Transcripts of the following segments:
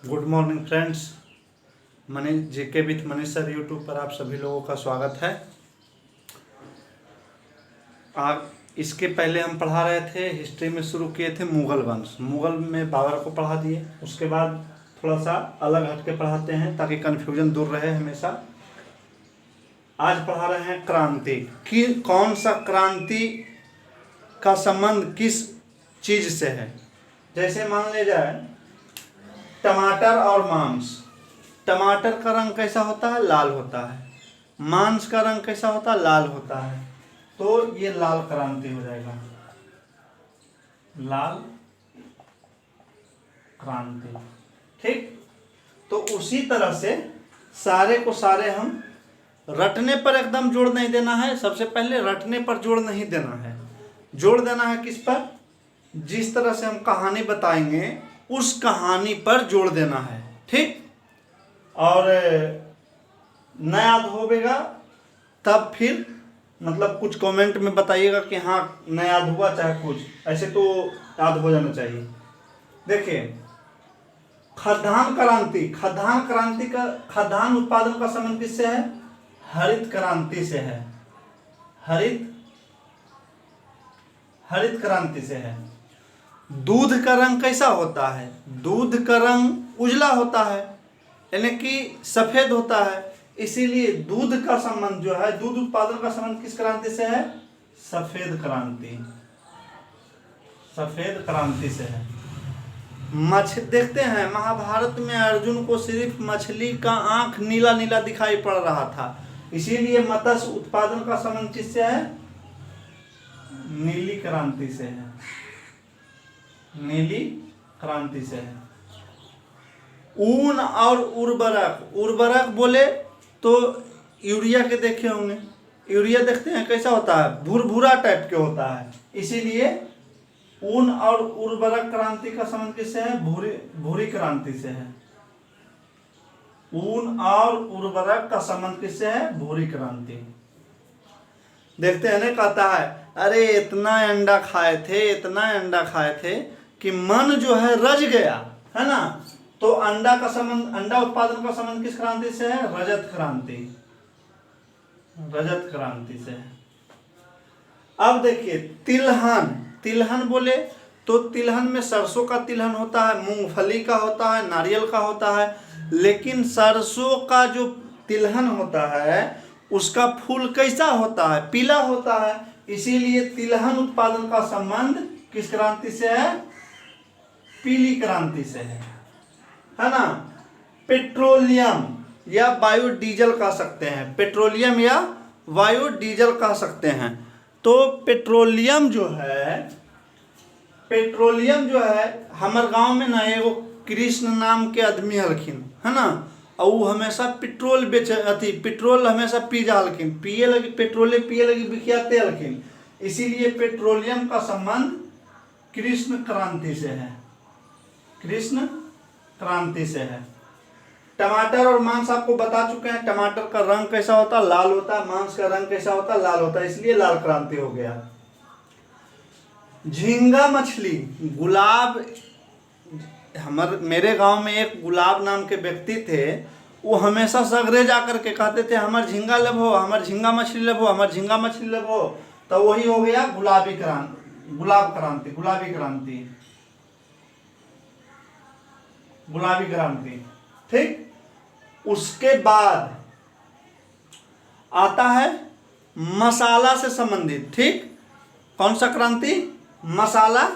Good morning friends. Manish GK with Manish sir YouTube पर आप सभी लोगों का स्वागत है। आप इसके पहले हम पढ़ा रहे थे, हिस्ट्री में शुरू किए थे मुगल वंश। मुगल में बाबर को पढ़ा दिए, उसके बाद थोड़ा सा अलग हट के पढ़ाते हैं ताकि कन्फ्यूजन दूर रहे हमेशा। आज पढ़ा रहे हैं क्रांति कि कौन सा क्रांति का संबंध किस चीज़ से है। जैसे मान ले जाए टमाटर और मांस। टमाटर का रंग कैसा होता है? लाल होता है। मांस का रंग कैसा होता है? लाल होता है। तो ये लाल क्रांति हो जाएगा, लाल क्रांति। ठीक। तो उसी तरह से सारे को सारे हम रटने पर एकदम जोड़ नहीं देना है। सबसे पहले रटने पर जोड़ नहीं देना है, जोड़ देना है किस पर? जिस तरह से हम कहानी बताएंगे उस कहानी पर जोड़ देना है। ठीक। और न याद होगा तब फिर मतलब कुछ कमेंट में बताइएगा कि हाँ न याद हुआ, चाहे कुछ ऐसे तो याद हो जाना चाहिए। देखिए खाद्यान्न क्रांति, खाद्यान्न क्रांति का खाद्यान्न उत्पादन का संबंध किससे है? हरित क्रांति से है। हरित क्रांति से है। दूध का रंग कैसा होता है? दूध का रंग उजला होता है, यानी कि सफेद होता है। इसीलिए दूध का संबंध जो है, दूध उत्पादन का संबंध किस क्रांति से है? सफेद क्रांति, सफेद क्रांति से है। देखते हैं महाभारत में अर्जुन को सिर्फ मछली का आंख नीला नीला दिखाई पड़ रहा था, इसीलिए मत्स्य उत्पादन का संबंध किससे है? नीली क्रांति से है, नीली क्रांति से है। ऊन और उर्वरक, उर्वरक बोले तो यूरिया के देखे होंगे। यूरिया देखते हैं कैसा होता है? भूरभूरा टाइप के होता है। इसीलिए ऊन और उर्वरक क्रांति का संबंध किससे है? भूरी क्रांति से है। ऊन और उर्वरक का संबंध किससे है? भूरी क्रांति। देखते हैं ना, कहता है अरे इतना अंडा खाए थे, इतना अंडा खाए थे कि मन जो है रज गया, है ना। तो अंडा का संबंध, अंडा उत्पादन का संबंध किस क्रांति से है? रजत क्रांति, रजत क्रांति से है। अब देखिए तिलहन, तिलहन बोले तो तिलहन में सरसों का तिलहन होता है, मूंगफली का होता है, नारियल का होता है। लेकिन सरसों का जो तिलहन होता है उसका फूल कैसा होता है? पीला होता है। इसीलिए तिलहन उत्पादन का संबंध किस क्रांति से है? पीली क्रांति से है ना। पेट्रोलियम या बायोडीजल कह सकते हैं, पेट्रोलियम या बायोडीजल कह सकते हैं। तो पेट्रोलियम जो है, पेट्रोलियम जो है, हमारे गांव में ना एगो कृष्ण नाम के आदमी हलखिन, है ना। और वो हमेशा पेट्रोल बेच पेट्रोल हमेशा पी जालखिन, पिए लगी पेट्रोले पिए लगी बिखियाते हलखिन। इसीलिए पेट्रोलियम का संबंध कृष्ण क्रांति से है, कृष्ण क्रांति से है। टमाटर और मांस आपको बता चुके हैं। टमाटर का रंग कैसा होता? लाल होता। मांस का रंग कैसा होता? लाल होता। इसलिए लाल क्रांति हो गया। झींगा मछली, गुलाब, मेरे गांव में एक गुलाब नाम के व्यक्ति थे, वो हमेशा सगरे जा करके कहते थे हमार झींगा लेबो, हमार झींगा मछली लेबो, हमार झींगा मछली लेबो। तो वही हो गया गुलाबी क्रांति, गुलाब क्रांति, गुलाबी क्रांति, गुलाबी क्रांति। ठीक। उसके बाद आता है मसाला से संबंधित। ठीक। कौन सा क्रांति? मसाला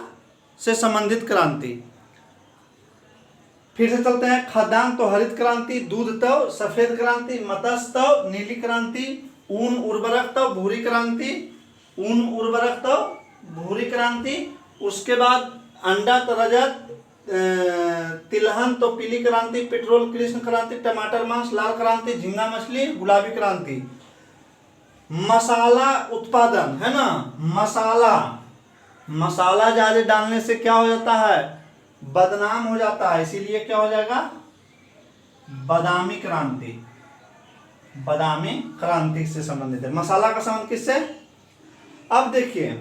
से संबंधित क्रांति। फिर से चलते हैं। खाद्यान्न तो हरित क्रांति, दूध तो सफेद क्रांति, मत्स्य तो नीली क्रांति, ऊन उर्वरक तो भूरी क्रांति, ऊन उर्वरक तो भूरी क्रांति। उसके बाद अंडा तो रजत, तिलहन तो पीली क्रांति, पेट्रोल कृष्ण क्रांति, टमाटर मांस लाल क्रांति, झींगा मछली गुलाबी क्रांति। मसाला उत्पादन, है ना। मसाला, मसाला ज्यादा डालने से क्या हो जाता है? बदनाम हो जाता है। इसीलिए क्या हो जाएगा? बादामी क्रांति, बादामी क्रांति से संबंधित है। मसाला का संबंध किससे? अब देखिए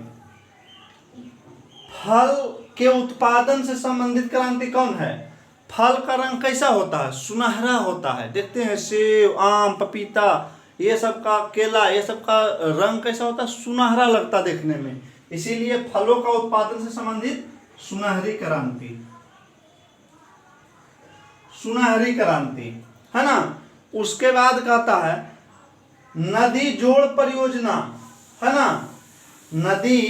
फल के उत्पादन से संबंधित क्रांति कौन है? फल का रंग कैसा होता है? सुनहरा होता है। देखते हैं सेब, आम, पपीता, ये सब का, केला, ये सब का रंग कैसा होता है? सुनहरा लगता देखने में। इसीलिए फलों का उत्पादन से संबंधित सुनहरी क्रांति, सुनहरी क्रांति, है ना। उसके बाद कहता है नदी जोड़ परियोजना, है ना। नदी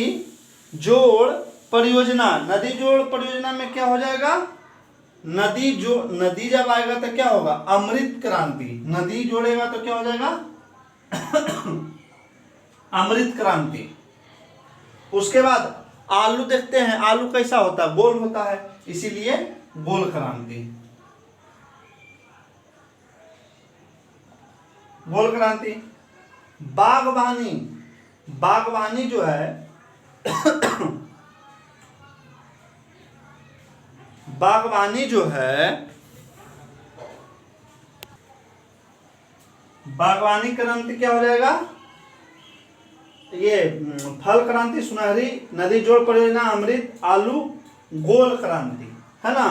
जोड़ परियोजना, नदी जोड़ परियोजना में क्या हो जाएगा? नदी जब आएगा तो क्या होगा? अमृत क्रांति। नदी जोड़ेगा तो क्या हो जाएगा? अमृत क्रांति। उसके बाद आलू देखते हैं, आलू कैसा होता है? गोल होता है, इसीलिए गोल क्रांति, गोल क्रांति। बागवानी, बागवानी जो है बागवानी जो है, बागवानी क्रांति क्या हो जाएगा? ये फल क्रांति, सुनहरी, नदी जोड़ परियोजना, अमृत, आलू, गोल क्रांति, है ना।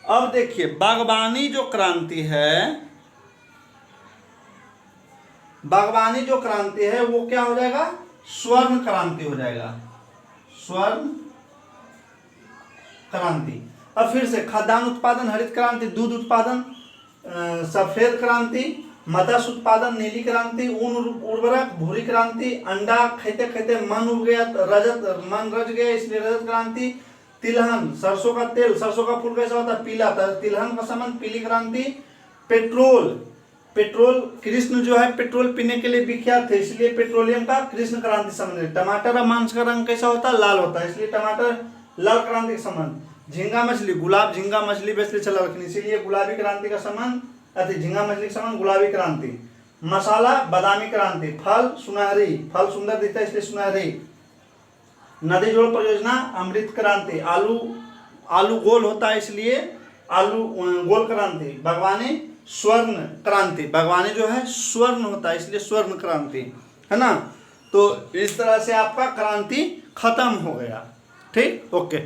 अब देखिए बागवानी जो क्रांति है, बागवानी जो क्रांति है वो क्या हो जाएगा? स्वर्ण क्रांति हो जाएगा, स्वर्ण क्रांति। अब फिर से खाद्यान्न उत्पादन हरित क्रांति, दूध उत्पादन सफेद क्रांति, मत्स्य उत्पादन नीली क्रांति, ऊन उर्वरक भूरी क्रांति, अंडा खाते खाते मन उग गया, मन रच गया इसलिए रजत क्रांति, तिलहन सरसों का तेल, सरसों का फूल कैसा होता है? पीला, तिलहन का संबंध पीली क्रांति। पेट्रोल, पेट्रोल, कृष्ण जो है पेट्रोल पीने के लिए विख्यात थे, इसलिए पेट्रोलियम का कृष्ण क्रांति संबंध। टमाटर और मांस का रंग कैसा होता है? लाल होता है, इसलिए टमाटर लाल क्रांति का संबंध। झींगा मछली, गुलाब झींगा मछली बेचते चला रखनी, इसीलिए गुलाबी क्रांति का संबंध, झींगा मछली का संबंध गुलाबी क्रांति। मसाला बादामी क्रांति। फल सुनहरी, फल सुंदर दिखता है इसलिए सुनहरी। नदी जोड़ परियोजना अमृत क्रांति। आलू, आलू गोल होता है इसलिए आलू गोल क्रांति। बागवानी स्वर्ण क्रांति, बागवानी जो है स्वर्ण होता है इसलिए स्वर्ण क्रांति, है ना। तो इस तरह से आपका क्रांति खत्म हो गया। ठीक, ओके।